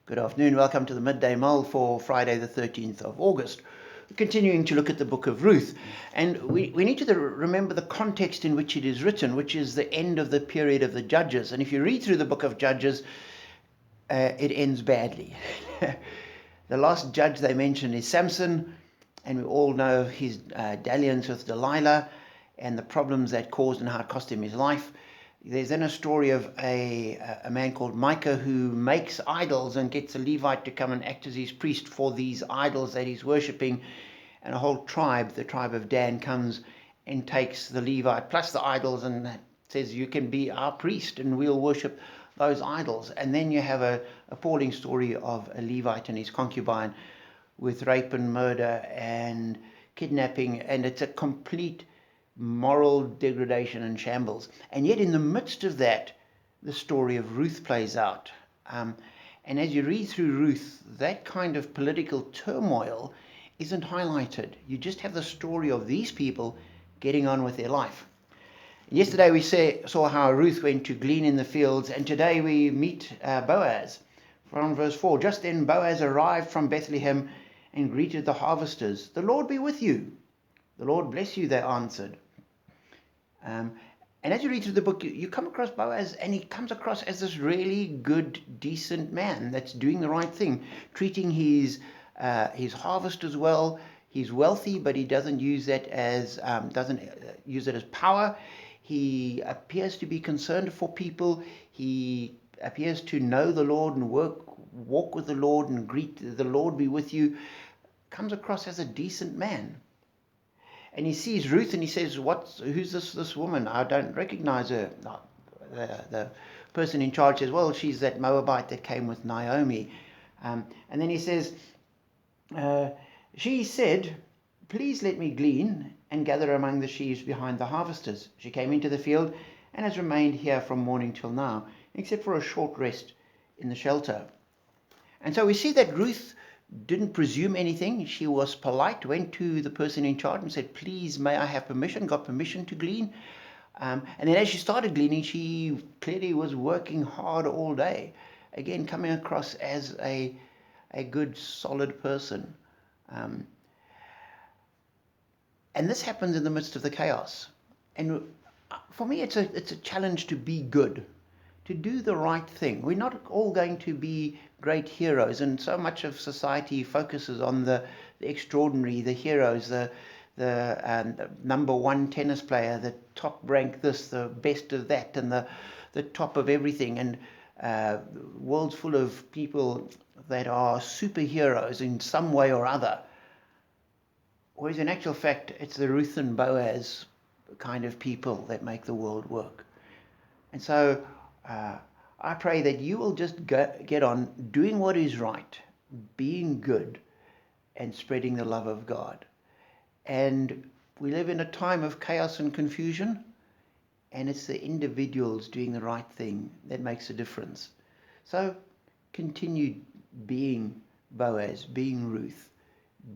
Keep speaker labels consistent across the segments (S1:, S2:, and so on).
S1: Good afternoon. Welcome to the Midday Mull for Friday the 13th of August. We're continuing to look at the book of Ruth. And we need to remember the context in which it is written, which is the end of the period of the Judges. And if you read through the book of Judges, it ends badly. The last judge they mention is Samson, and we all know his dalliance with Delilah and the problems that caused and how it cost him his life. There's then a story of a man called Micah who makes idols and gets a Levite to come and act as his priest for these idols that he's worshipping. And a whole tribe, the tribe of Dan, comes and takes the Levite plus the idols and says, you can be our priest and we'll worship those idols. And then you have a appalling story of a Levite and his concubine with rape and murder and kidnapping. And it's a complete moral degradation and shambles. And yet in the midst of that, the story of Ruth plays out. And as you read through Ruth, that kind of political turmoil isn't highlighted. You just have the story of these people getting on with their life. Yesterday we saw how Ruth went to glean in the fields, and today we meet Boaz. From verse 4, just then Boaz arrived from Bethlehem and greeted the harvesters. "The Lord be with you." "The Lord bless you," they answered. And as you read through the book, you come across Boaz, and he comes across as this really good, decent man that's doing the right thing, treating his harvesters well. He's wealthy, but he doesn't use it as power. He appears to be concerned for people. He appears to know the Lord and walk with the Lord and greet the Lord be with you. Comes across as a decent man. And he sees Ruth and he says, who's this woman? I don't recognize her. The person in charge says, well, she's that Moabite that came with Naomi. And then he says, she said, "Please let me glean and gather among the sheaves behind the harvesters." She came into the field and has remained here from morning till now, except for a short rest in the shelter. And so we see that Ruth didn't presume anything. She was polite, went to the person in charge and said, "Please, may I have permission?" Got permission to glean. And then as she started gleaning, she clearly was working hard all day. Again, coming across as a good, solid person. And this happens in the midst of the chaos. And for me, it's a challenge to be good, to do the right thing. We're not all going to be great heroes, and so much of society focuses on the extraordinary, the heroes, the number one tennis player, the top rank this, the best of that, and the top of everything, and worlds full of people that are superheroes in some way or other. Whereas in actual fact, it's the Ruth and Boaz kind of people that make the world work. And so I pray that you will just get on doing what is right, being good, and spreading the love of God. And we live in a time of chaos and confusion, and it's the individuals doing the right thing that makes a difference. So continue being Boaz, being Ruth,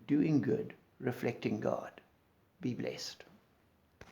S1: doing good, reflecting God. Be blessed.